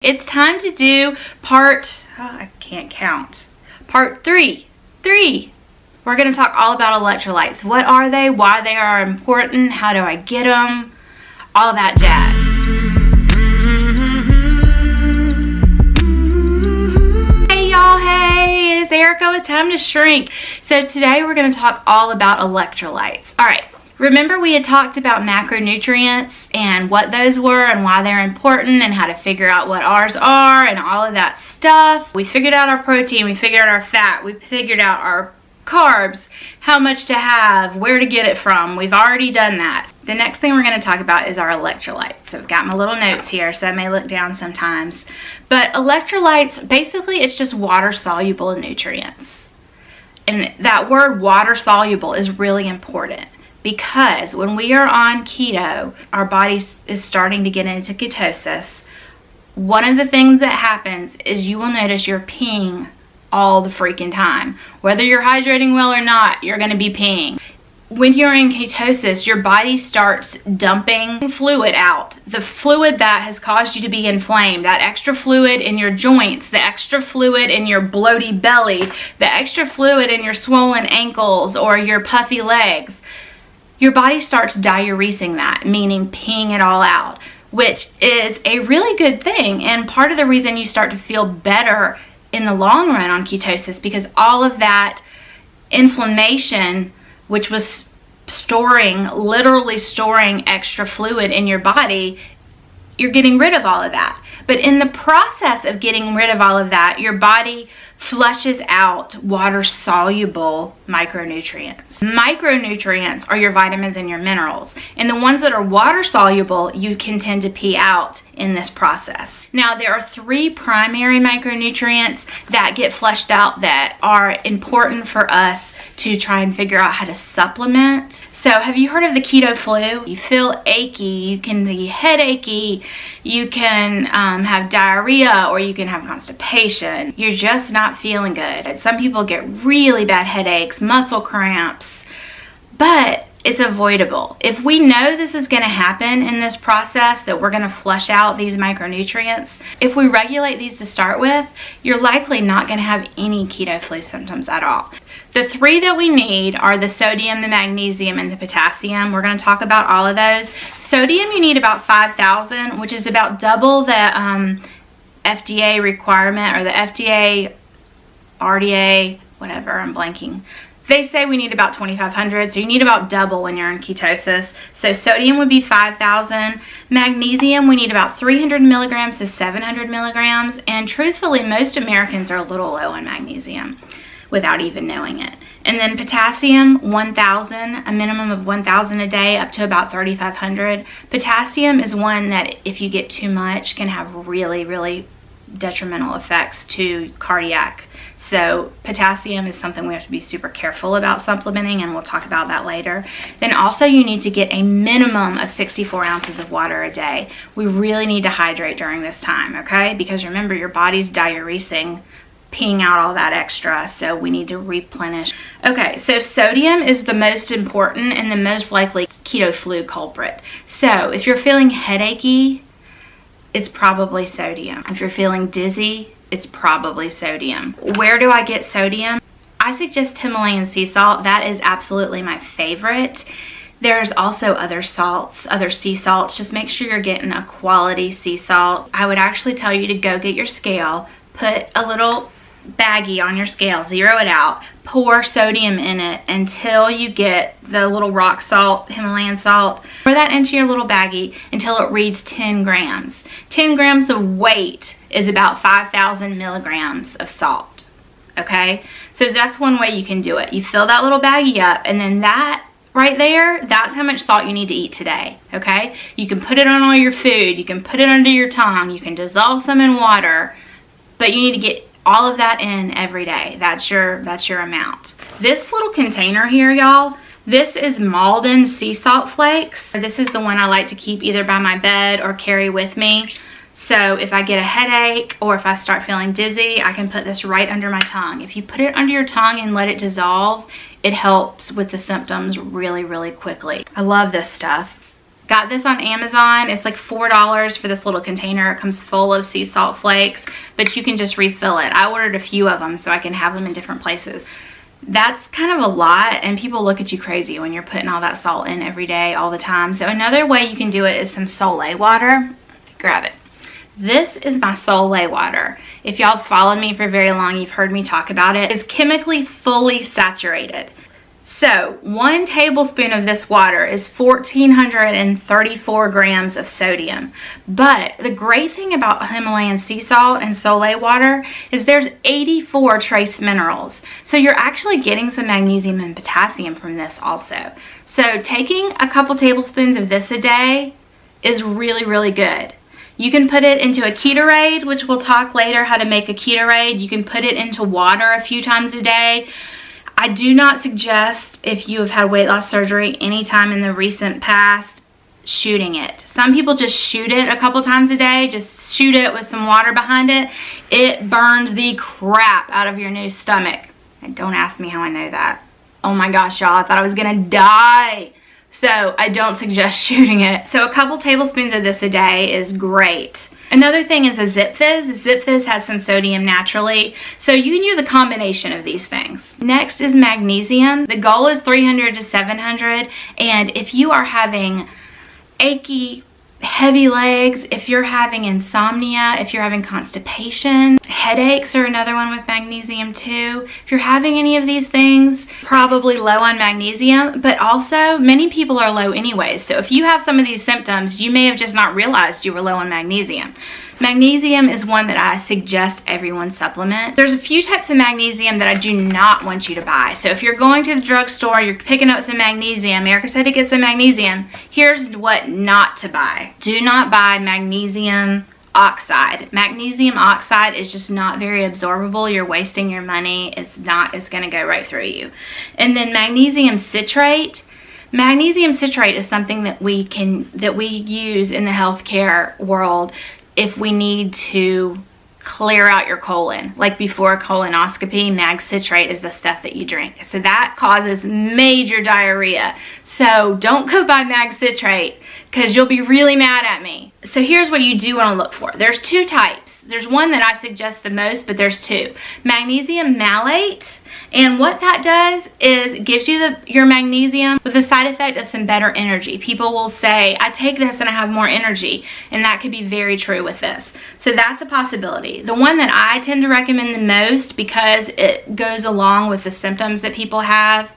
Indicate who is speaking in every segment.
Speaker 1: It's time to do part 3. We're going to talk all about electrolytes. What are they? Why they are important? How do I get them? All that jazz. Hey y'all, hey, it's Erica with Time to Shrink. So today we're going to talk all about electrolytes. All right. Remember we had talked about macronutrients and what those were and why they're important and how to figure out what ours are and all of that stuff. We figured out our protein, we figured out our fat, we figured out our carbs, how much to have, where to get it from. We've already done that. The next thing we're going to talk about is our electrolytes. So I've got my little notes here, so I may look down sometimes. But electrolytes, basically it's just water-soluble nutrients. And that word water-soluble is really important. Because when we are on keto, our body is starting to get into ketosis. One of the things that happens is you will notice you're peeing all the freaking time. Whether you're hydrating well or not, you're going to be peeing. When you're in ketosis, your body starts dumping fluid out. The fluid that has caused you to be inflamed, that extra fluid in your joints, the extra fluid in your bloaty belly, the extra fluid in your swollen ankles or your puffy legs. Your body starts diuresing that, meaning peeing it all out, which is a really good thing. And part of the reason you start to feel better in the long run on ketosis, because all of that inflammation, which was literally storing extra fluid in your body, you're getting rid of all of that. But in the process of getting rid of all of that, your body flushes out water-soluble micronutrients. Micronutrients are your vitamins and your minerals. And the ones that are water-soluble, you can tend to pee out in this process. Now, there are 3 primary micronutrients that get flushed out that are important for us to try and figure out how to supplement. So have you heard of the keto flu? You feel achy, you can be headachy, you can have diarrhea, or you can have constipation. You're just not feeling good. Some people get really bad headaches, muscle cramps, but it's avoidable. If we know this is going to happen in this process, that we're going to flush out these micronutrients, if we regulate these to start with, you're likely not going to have any keto flu symptoms at all. The 3 that we need are the sodium, the magnesium, and the potassium. We're going to talk about all of those. Sodium, you need about 5,000, which is about double the FDA requirement, or the FDA, RDA, whatever, I'm blanking. They say we need about 2,500, so you need about double when you're in ketosis. So sodium would be 5,000. Magnesium, we need about 300 milligrams to 700 milligrams. And truthfully, most Americans are a little low on magnesium without even knowing it. And then potassium, 1,000, a minimum of 1,000 a day, up to about 3,500. Potassium is one that if you get too much can have really, really detrimental effects to cardiac. So potassium is something we have to be super careful about supplementing, and we'll talk about that later. Then also you need to get a minimum of 64 ounces of water a day. We really need to hydrate during this time, okay? Because remember, your body's diuresing, peeing out all that extra, so we need to replenish. Okay, so sodium is the most important and the most likely keto flu culprit. So if you're feeling headachy, it's probably sodium. If you're feeling dizzy, it's probably sodium. Where do I get sodium? I suggest Himalayan sea salt. That is absolutely my favorite. There's also other salts, other sea salts. Just make sure you're getting a quality sea salt. I would actually tell you to go get your scale, put a little baggie on your scale, zero it out, pour sodium in it until you get the little rock salt, Himalayan salt. Pour that into your little baggie until it reads 10 grams. 10 grams of weight is about 5,000 milligrams of salt, okay? So that's one way you can do it. You fill that little baggie up, and then that right there, that's how much salt you need to eat today, okay? You can put it on all your food, you can put it under your tongue, you can dissolve some in water, but you need to get all of that in every day. That's your amount. This little container here, y'all, this is Malden sea salt flakes. This is the one I like to keep either by my bed or carry with me. So if I get a headache or if I start feeling dizzy, I can put this right under my tongue. If you put it under your tongue and let it dissolve, it helps with the symptoms really, really quickly. I love this stuff. Got this on Amazon. It's like $4 for this little container. It comes full of sea salt flakes, but you can just refill it. I ordered a few of them so I can have them in different places. That's kind of a lot, and people look at you crazy when you're putting all that salt in every day, all the time. So another way you can do it is some Soleil water. Grab it. This is my Soleil water. If y'all have followed me for very long, you've heard me talk about it. It's chemically fully saturated. So 1 tablespoon of this water is 1,434 grams of sodium. But the great thing about Himalayan sea salt and Soleil water is there's 84 trace minerals. So you're actually getting some magnesium and potassium from this also. So taking a couple tablespoons of this a day is really, really good. You can put it into a Keto-aide, which we'll talk later how to make a Keto-aide. You can put it into water a few times a day. I do not suggest, if you have had weight loss surgery anytime in the recent past, shooting it. Some people just shoot it a couple times a day, just shoot it with some water behind it. It burns the crap out of your new stomach. And don't ask me how I know that. Oh my gosh, y'all, I thought I was gonna die. So I don't suggest shooting it. So a couple tablespoons of this a day is great. Another thing is a Zip Fizz. Zip Fizz has some sodium naturally, so you can use a combination of these things. Next is magnesium. The goal is 300 to 700, and if you are having achy, heavy legs, if you're having insomnia, if you're having constipation, headaches are another one with magnesium too. If you're having any of these things, probably low on magnesium, but also many people are low anyways. So if you have some of these symptoms, you may have just not realized you were low on magnesium. Magnesium is one that I suggest everyone supplement. There's a few types of magnesium that I do not want you to buy. So if you're going to the drugstore, you're picking up some magnesium, Erica said to get some magnesium, here's what not to buy. Do not buy magnesium oxide. Magnesium oxide is just not very absorbable. You're wasting your money. It's going to go right through you. And then magnesium citrate. Magnesium citrate is something that we use in the healthcare world if we need to clear out your colon. Like before a colonoscopy, mag citrate is the stuff that you drink. So that causes major diarrhea. So don't go buy mag citrate because you'll be really mad at me. So here's what you do want to look for. There's 2 types. There's one that I suggest the most, but there's 2. Magnesium malate. And what that does is it gives you your magnesium with the side effect of some better energy. People will say, I take this and I have more energy. And that could be very true with this. So that's a possibility. The one that I tend to recommend the most, because it goes along with the symptoms that people have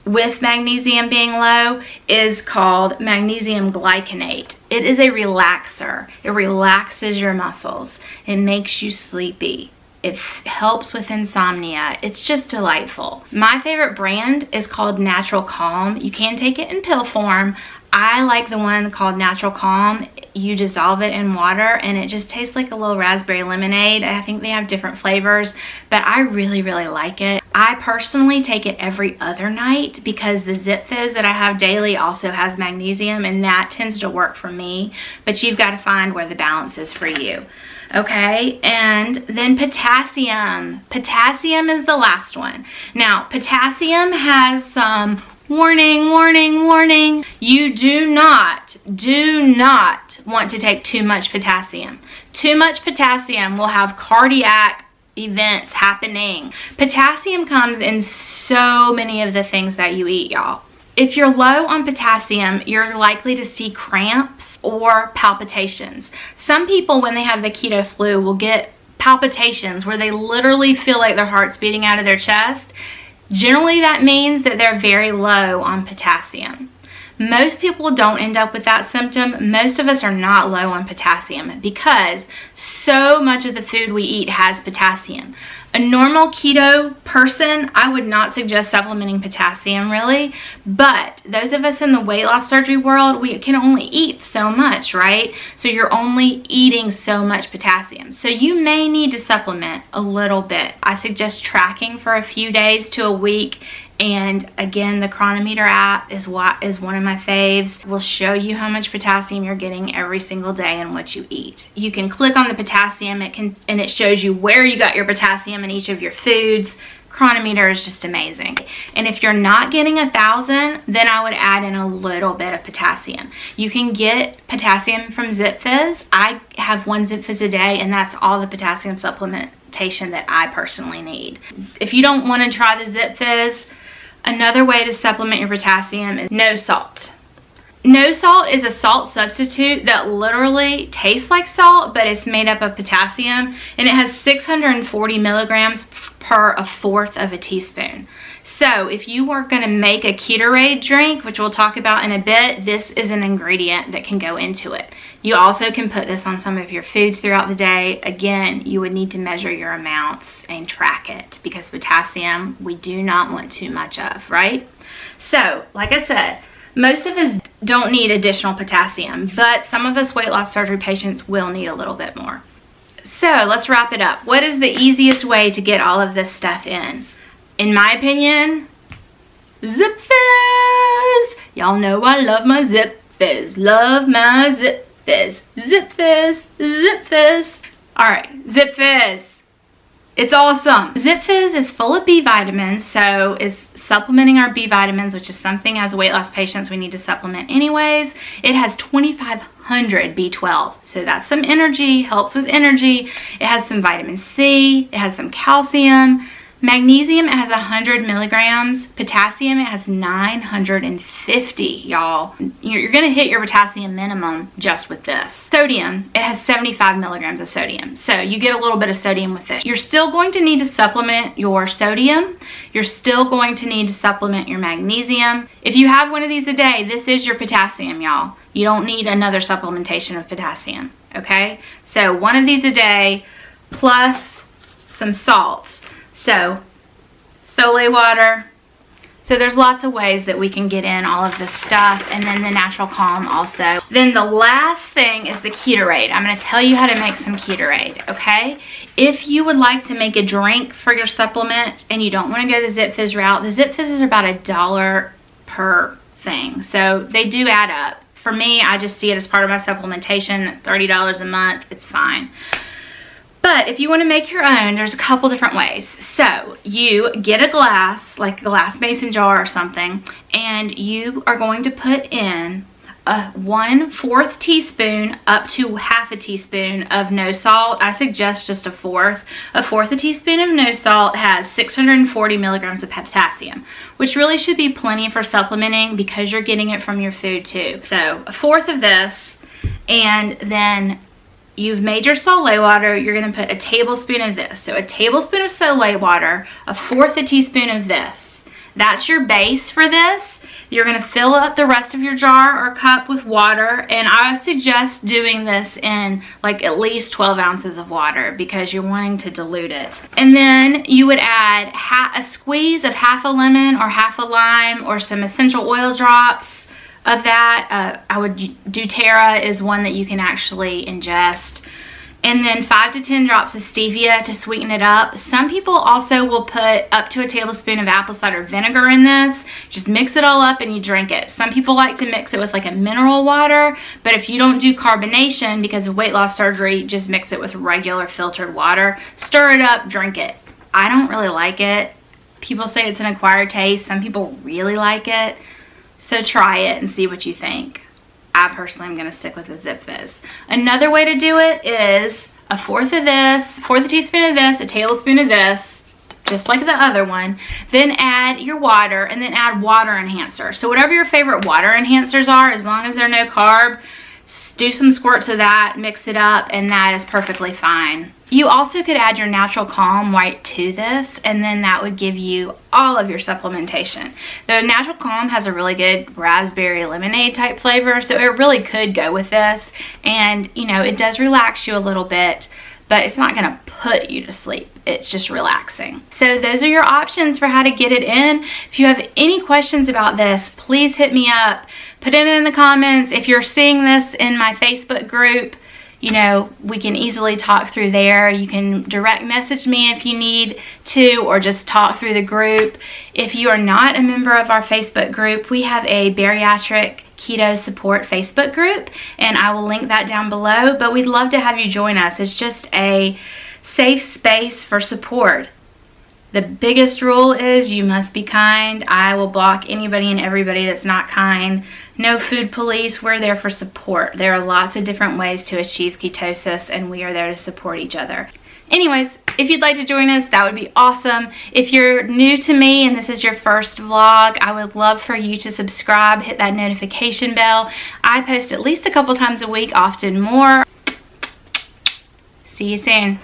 Speaker 1: with magnesium being low, is called magnesium glycinate. It is a relaxer. It relaxes your muscles. It makes you sleepy. It helps with insomnia. It's just delightful. My favorite brand is called Natural Calm. You can take it in pill form. I like the one called Natural Calm. You dissolve it in water and it just tastes like a little raspberry lemonade. I think they have different flavors, but I really, really like it. I personally take it every other night because the Zip Fizz that I have daily also has magnesium, and that tends to work for me, but you've got to find where the balance is for you. Okay, and then potassium. Potassium is the last one. Now, potassium has some warning, warning, warning. You do not want to take too much potassium. Too much potassium will have cardiac events happening. Potassium comes in so many of the things that you eat, y'all. If you're low on potassium, you're likely to see cramps or palpitations. Some people, when they have the keto flu, will get palpitations where they literally feel like their heart's beating out of their chest. Generally, that means that they're very low on potassium. Most people don't end up with that symptom. Most of us are not low on potassium because so much of the food we eat has potassium. A normal keto person, I would not suggest supplementing potassium really, but those of us in the weight loss surgery world, we can only eat so much, right? So you're only eating so much potassium. So you may need to supplement a little bit. I suggest tracking for a few days to a week. And again, the Chronometer app is one of my faves. It will show you how much potassium you're getting every single day and what you eat. You can click on the potassium, and it shows you where you got your potassium in each of your foods. chronometer is just amazing. And if you're not getting 1,000, then I would add in a little bit of potassium. You can get potassium from ZipFizz. I have 1 ZipFizz a day, and that's all the potassium supplementation that I personally need. If you don't want to try the ZipFizz, another way to supplement your potassium is no salt. No salt is a salt substitute that literally tastes like salt, but it's made up of potassium, and it has 640 milligrams per 1/4 of a teaspoon. So if you are going to make a Keto-aide drink, which we'll talk about in a bit, this is an ingredient that can go into it. You also can put this on some of your foods throughout the day. Again, you would need to measure your amounts and track it, because potassium we do not want too much of, right? So like I said, most of us don't need additional potassium, but some of us weight loss surgery patients will need a little bit more. So let's wrap it up. What is the easiest way to get all of this stuff in? In my opinion, ZipFizz. Y'all know I love my ZipFizz. Love my ZipFizz. ZipFizz. ZipFizz. All right, ZipFizz. It's awesome. ZipFizz is full of B vitamins, so it's supplementing our B vitamins, which is something as weight loss patients we need to supplement anyways. It has 2,500 B12, so that's some energy, helps with energy. It has some vitamin C, it has some calcium. Magnesium, it has 100 milligrams. Potassium, it has 950, y'all. You're gonna hit your potassium minimum just with this. Sodium, it has 75 milligrams of sodium. So you get a little bit of sodium with this. You're still going to need to supplement your sodium. You're still going to need to supplement your magnesium. If you have one of these a day, this is your potassium, y'all. You don't need another supplementation of potassium, okay? So 1 of these a day plus some salt. So, Soleil water. So there's lots of ways that we can get in all of this stuff, and then the natural calm also. Then the last thing is the Keto-aide. I'm going to tell you how to make some Keto-aide, okay? If you would like to make a drink for your supplement and you don't want to go the ZipFizz route, the ZipFizz are about $1 per thing. So they do add up. For me, I just see it as part of my supplementation, $30 a month, it's fine. But if you want to make your own, there's a couple different ways. So you get a glass, like a glass mason jar or something, and you are going to put in a 1/4 teaspoon up to 1/2 teaspoon of no salt. I suggest just 1/4. 1/4 teaspoon of no salt has 640 milligrams of potassium, which really should be plenty for supplementing because you're getting it from your food too. So 1/4 of this, and then you've made your Soleil water. You're going to put a tablespoon of this. So a tablespoon of Soleil water, 1/4 teaspoon of this. That's your base for this. You're going to fill up the rest of your jar or cup with water, and I suggest doing this in like at least 12 ounces of water because you're wanting to dilute it. And then you would add a squeeze of 1/2 lemon or 1/2 lime or some essential oil drops of that. I would do doTERRA is one that you can actually ingest, and then 5 to 10 drops of stevia to sweeten it up. Some people also will put up to a tablespoon of apple cider vinegar in this. Just mix it all up and you drink it. Some people like to mix it with like a mineral water, but if you don't do carbonation because of weight loss surgery, just mix it with regular filtered water, stir it up, drink it. I don't really like it. People say it's an acquired taste. Some people really like it. So try it and see what you think. I personally am going to stick with the ZipFizz. Another way to do it is 1/4 of this, 1/4 teaspoon of this, a tablespoon of this, just like the other one. Then add your water, and then add water enhancer. So whatever your favorite water enhancers are, as long as they're no carb, do some squirts of that, mix it up, and that is perfectly fine. You also could add your natural calm right to this, and then that would give you all of your supplementation. The natural calm has a really good raspberry lemonade type flavor, so it really could go with this. And you know, it does relax you a little bit, but it's not gonna put you to sleep. It's just relaxing. So those are your options for how to get it in. If you have any questions about this, please hit me up. Put it in the comments. If you're seeing this in my Facebook group, you know, we can easily talk through there. You can direct message me if you need to, or just talk through the group. If you are not a member of our Facebook group, we have a bariatric keto support Facebook group, and I will link that down below. But we'd love to have you join us. It's just a safe space for support. The biggest rule is you must be kind. I will block anybody and everybody that's not kind. No food police. We're there for support. There are lots of different ways to achieve ketosis, and we are there to support each other. Anyways, if you'd like to join us, that would be awesome. If you're new to me and this is your first vlog, I would love for you to subscribe, hit that notification bell. I post at least a couple times a week, often more. See you soon.